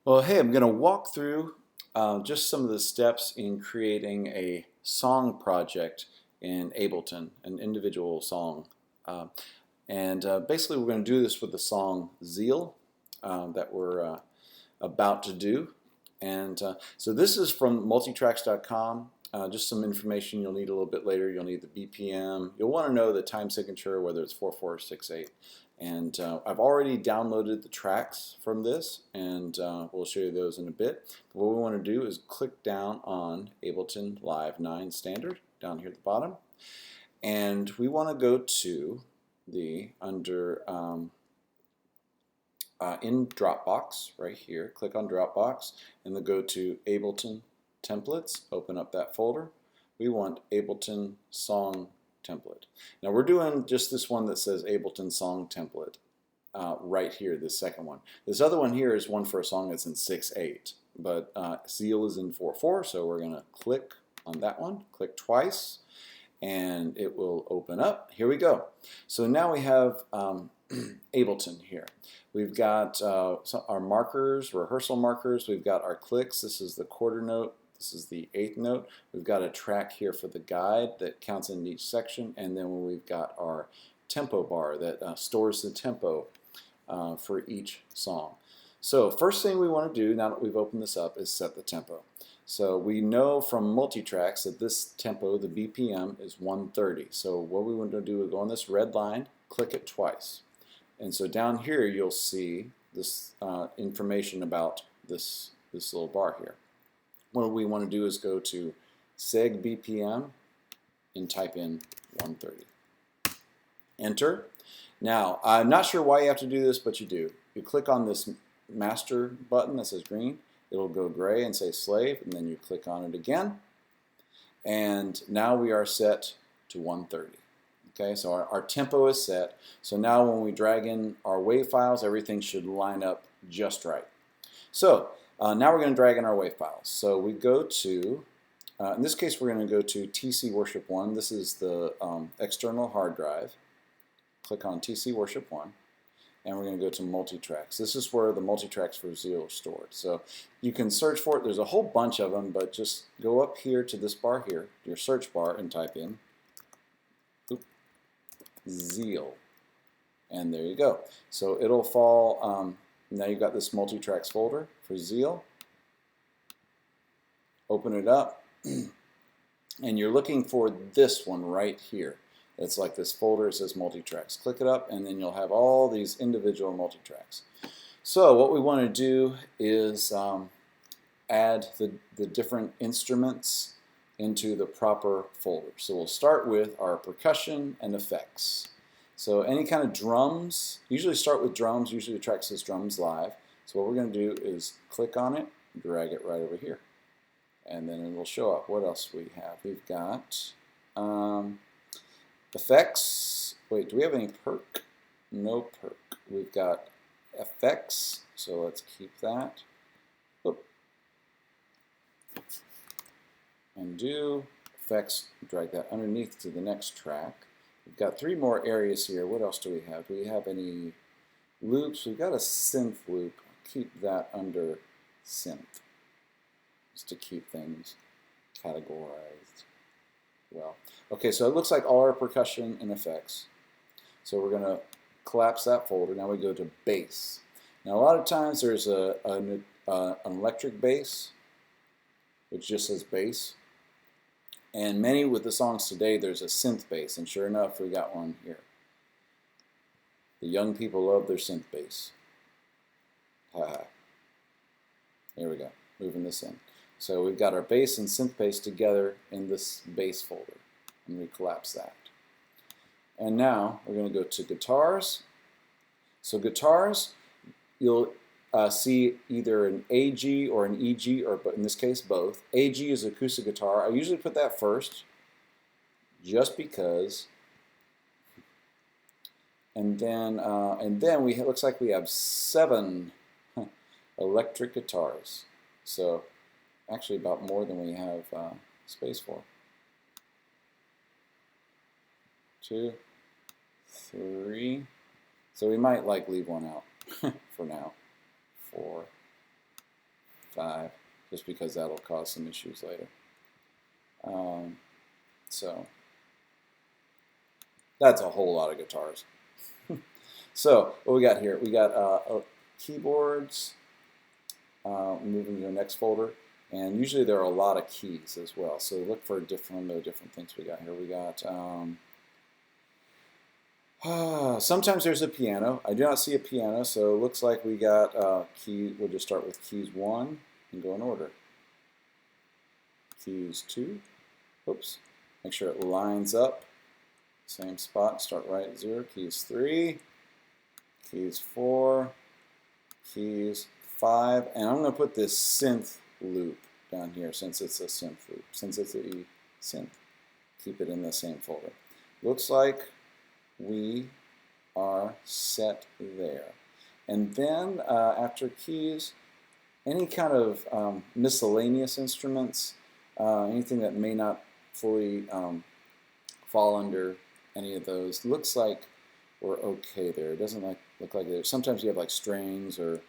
Well, hey, I'm going to walk through just some of the steps in creating a song project in Ableton, an individual song. Uh, and basically, we're going to do this with the song Zeal that we're about to do. And so this is from multitracks.com. Just some information you'll need a little bit later. You'll need the BPM. You'll want to know the time signature, whether it's 4/4 or 6/8. And I've already downloaded the tracks from this, and we'll show you those in a bit. But what we want to do is click down on Ableton Live 9 Standard down here at the bottom, and we want to go to the in Dropbox right here. Click on Dropbox and then go to Ableton Templates. Open up that folder. We want Ableton Song Template. Now we're doing just this one that says Ableton Song Template right here, this second one. This other one here is one for a song that's in 6/8, but Zeal is in 4/4, so we're going to click on that one. Click twice and it will open up. Here we go. So now we have Ableton here. We've got our markers, rehearsal markers. We've got our clicks. This is the quarter note. This is the eighth note. We've got a track here for the guide that counts in each section. And then we've got our tempo bar that stores the tempo for each song. So first thing we want to do, now that we've opened this up, is set the tempo. So we know from multitracks that this tempo, the BPM, is 130. So what we want to do is go on this red line, click it twice. And so down here you'll see this information about this little bar here. What we want to do is go to seg BPM and type in 130. Enter. Now, I'm not sure why you have to do this, but you do. You click on this master button that says green. It'll go gray and say slave, and then you click on it again. And now we are set to 130. Okay, so our tempo is set. So now when we drag in our wave files, everything should line up just right. So now we're going to drag in our wave files. So we go to, in this case we're going to go to TC Worship 1. This is the external hard drive. Click on TC Worship 1. And we're going to go to multitracks. This is where the multitracks for Zeal are stored. So you can search for it. There's a whole bunch of them, but just go up here to this bar here, your search bar, and type in Zeal. And there you go. So it'll fall, now you've got this multitracks folder for Zeal. Open it up, and you're looking for this one right here. It's like this folder, it says multitracks. Click it up, and then you'll have all these individual multitracks. So what we want to do is add the different instruments into the proper folder. So we'll start with our percussion and effects. So any kind of drums, usually start with drums. Usually the track says drums live. So what we're going to do is click on it, drag it right over here, and then it will show up. What else we have? We've got effects. Wait, do we have any perk? No perk. We've got effects, so let's keep that. Oop. Undo, effects, drag that underneath to the next track. We've got 3 more areas here. What else do we have? Do we have any loops? We've got a synth loop. I'll keep that under synth, just to keep things categorized well. Okay, so it looks like all our percussion and effects. So we're going to collapse that folder. Now we go to bass. Now a lot of times there's an electric bass, which just says bass. And many with the songs today, there's a synth bass, and sure enough, we got one here. The young people love their synth bass. Haha. There we go, moving this in. So we've got our bass and synth bass together in this bass folder, and we collapse that. And now we're going to go to guitars. So guitars, you'll see either an AG or an EG, or in this case both. AG is acoustic guitar. I usually put that first, just because. And then it looks like we have 7 electric guitars. So actually about more than we have space for. 2, 3. So we might leave one out for now. 4, 5, just because that'll cause some issues later. So that's a whole lot of guitars. So what we got here? We got keyboards. Moving to the next folder, and usually there are a lot of keys as well. So look for different things we got here. We got sometimes there's a piano. I do not see a piano, so it looks like we got key. We'll just start with keys 1 and go in order. Keys 2. Oops. Make sure it lines up. Same spot. Start right at 0. Keys 3. Keys 4. Keys 5. And I'm going to put this synth loop down here since it's a synth loop. Since it's a synth, keep it in the same folder. Looks like we are set there. And then after keys, any kind of miscellaneous instruments, anything that may not fully fall under any of those, looks like we're okay there. It doesn't look like there's, sometimes you have like strings or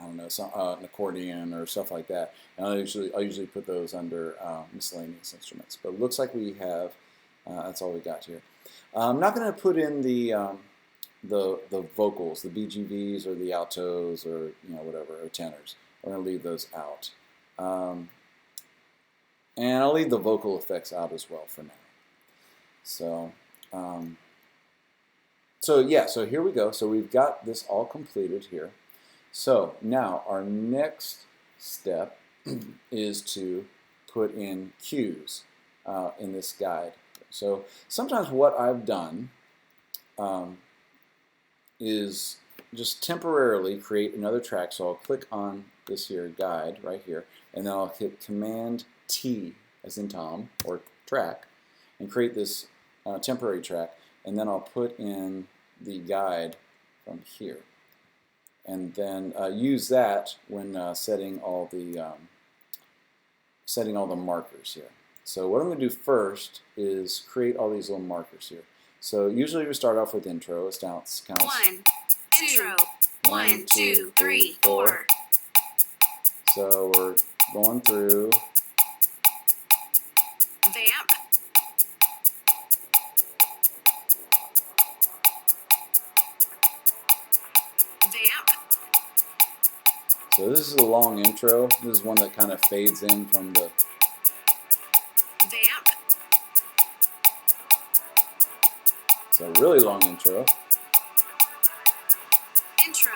I don't know, an accordion or stuff like that. And I'll usually put those under miscellaneous instruments. But it looks like we have, that's all we got here. I'm not going to put in the vocals, the BGVs or the altos or whatever, or tenors. We're going to leave those out. And I'll leave the vocal effects out as well for now. So, so here we go. So we've got this all completed here. So now our next step is to put in cues in this guide. So sometimes what I've done is just temporarily create another track. So I'll click on this here guide right here, and then I'll hit Command T as in Tom, or track, and create this temporary track, and then I'll put in the guide from here. And then use that when setting all the markers here. So what I'm going to do first is create all these little markers here. So usually we start off with intro. It's counts. 1, 2, 1, 2, 3, 4. So we're going through. Vamp. Vamp. So this is a long intro. This is one that kind of fades in from the Vamp. It's a really long intro. Intro.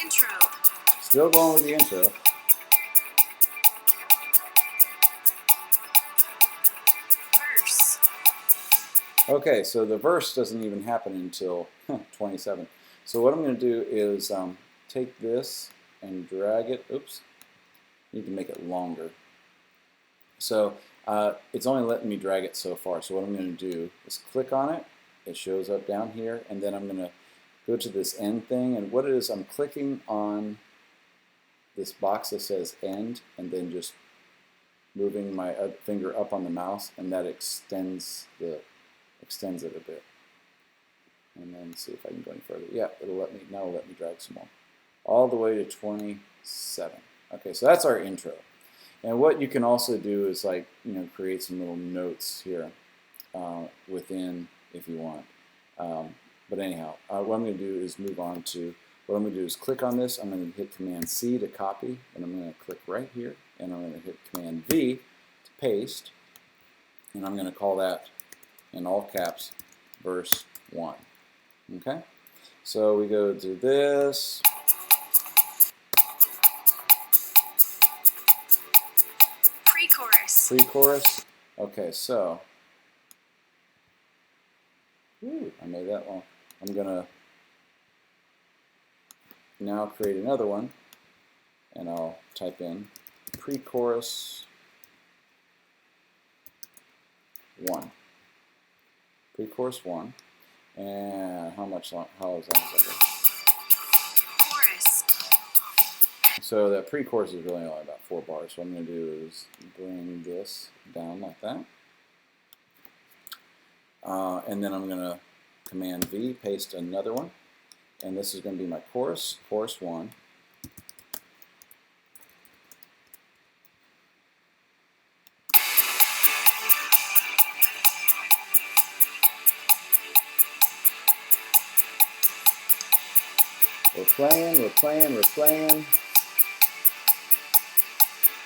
Intro. Still going with the intro. Verse. Okay, so the verse doesn't even happen until 27. So what I'm going to do is take this and drag it. Oops. Need to make it longer. So it's only letting me drag it so far. So what I'm going to do is click on it. It shows up down here, and then I'm going to go to this end thing. And what it is, I'm clicking on this box that says end, and then just moving my finger up on the mouse, and that extends it a bit. And then see if I can go any further. Yeah, it'll let me drag some more, all the way to 27. Okay, so that's our intro. And what you can also do is create some little notes here within if you want. But anyhow, what I'm going to do is move on to, what I'm going to do is click on this. I'm going to hit Command C to copy, and I'm going to click right here, and I'm going to hit Command V to paste, and I'm going to call that in all caps verse 1. Okay, so we go to this. Pre-chorus. Pre-chorus. Okay, so I made that long. I'm gonna now create another one, and I'll type in pre-chorus 1. Pre-chorus 1, and how long is that? Chorus. So that pre-chorus is really only about 4 bars. So what I'm going to do is bring this down like that. And then I'm going to Command V, paste another one, and this is going to be my chorus, chorus 1. We're playing, we're playing, we're playing.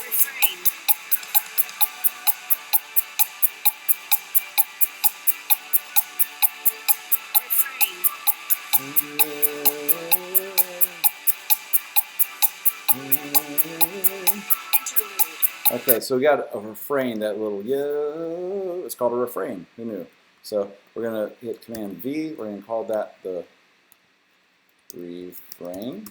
Refrain. Interlude. Okay, so we got a refrain, that little yo, it's called a refrain. Who knew? So we're going to hit Command V, we're going to call that the refrain.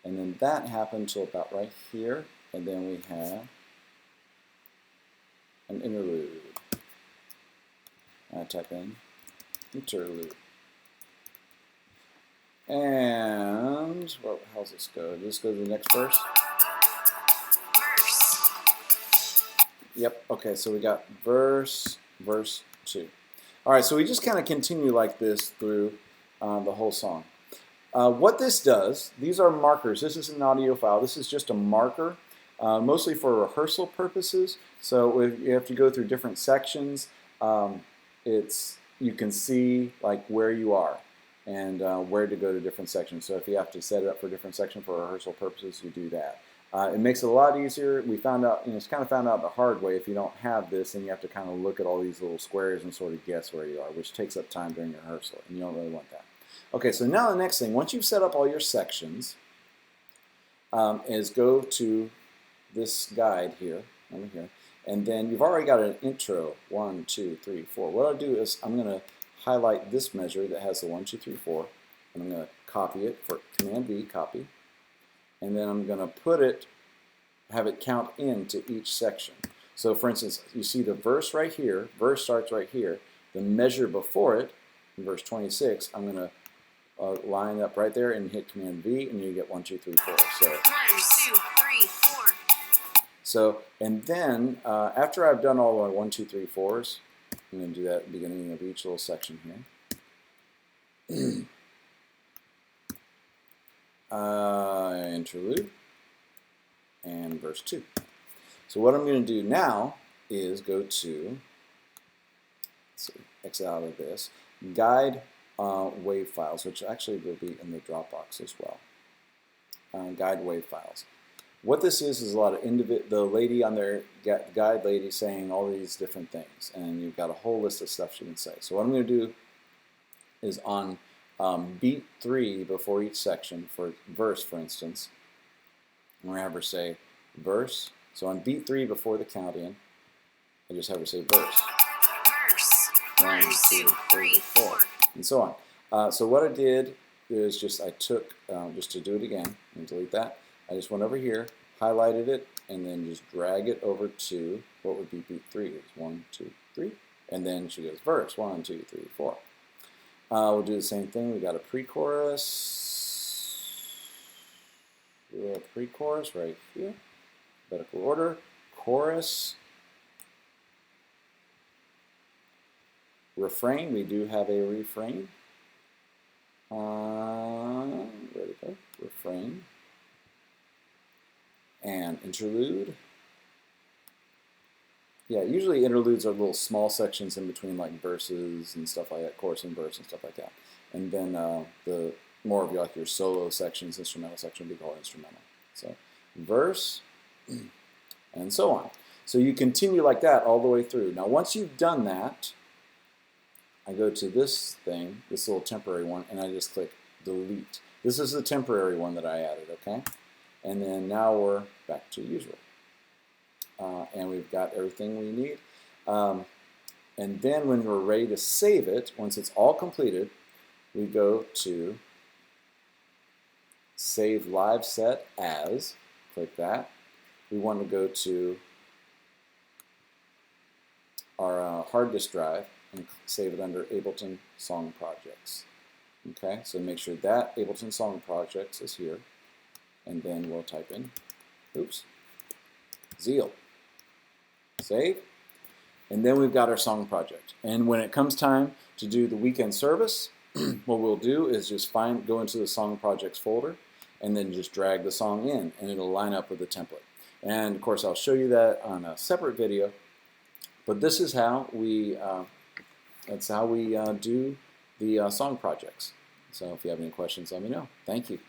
And then that happened till about right here, and then we have an interlude. I type in interlude. And well, how's this go? Does this go to the next verse? Verse. Yep. Okay, so we got verse 2. All right, so we just kind of continue like this through the whole song. What this does, these are markers. This is an audio file. This is just a marker, mostly for rehearsal purposes. So if you have to go through different sections, you can see like where you are and where to go to different sections. So if you have to set it up for a different section for rehearsal purposes, you do that. It makes it a lot easier. We found out, it's kind of found out the hard way. If you don't have this, then you have to kind of look at all these little squares and sort of guess where you are, which takes up time during rehearsal, and you don't really want that. Okay, so now the next thing, once you've set up all your sections, is go to this guide here, over here, and then you've already got an intro, 1, 2, 3, 4. What I'll do is I'm going to highlight this measure that has the 1, 2, 3, 4, and I'm going to copy it for Command V, copy, and then I'm going to put it, have it count into each section. So for instance, you see the verse right here, verse starts right here, the measure before it, in verse 26, I'm going to line up right there and hit Command V, and you get 1, 2, 3, 4. So 1, 2, 3, 4. So, and then after I've done all my 1, 2, 3, 4s, I'm going to do that at the beginning of each little section here. Interlude and verse 2. So what I'm going to do now is go to, let's see, exit out of this, guide wave files, which actually will be in the Dropbox as well. Guide wave files. What this is a lot of the lady on there, guide lady, saying all these different things, and you've got a whole list of stuff she can say. So what I'm going to do is on beat 3 before each section, for verse for instance, I'm going to have her say verse. So on beat 3 before the count in, I just have her say verse. Verse. 1, 2, 3, 4, and so on. So what I did is I took, just to do it again, and delete that, I just went over here, highlighted it, and then just drag it over to what would be beat 3. It's 1, 2, 3, and then she goes verse 1, 2, 3, 4. We'll do the same thing. We got a pre-chorus. We have a pre-chorus right here. Alphabetical order. Chorus. Refrain. We do have a refrain. Where to go? Refrain. And interlude. Yeah, usually interludes are little small sections in between like verses and stuff like that, chorus and verse and stuff like that. And then the more of like your solo sections, instrumental section would be called instrumental. So verse and so on. So you continue like that all the way through. Now once you've done that, I go to this thing, this little temporary one, and I just click delete. This is the temporary one that I added, okay? And then now we're back to usual. And we've got everything we need. And then when we're ready to save it, once it's all completed, we go to Save Live Set As. Click that. We want to go to our hard disk drive and save it under Ableton Song Projects. Okay, so make sure that Ableton Song Projects is here. And then we'll type in, Zeal. Save. And then we've got our song project. And when it comes time To do the weekend service, what we'll do is just go into the song projects folder and then just drag the song in, and it'll line up with the template. And of course, I'll show you that on a separate video. But this is how we do the song projects. So if you have any questions, let me know. Thank you.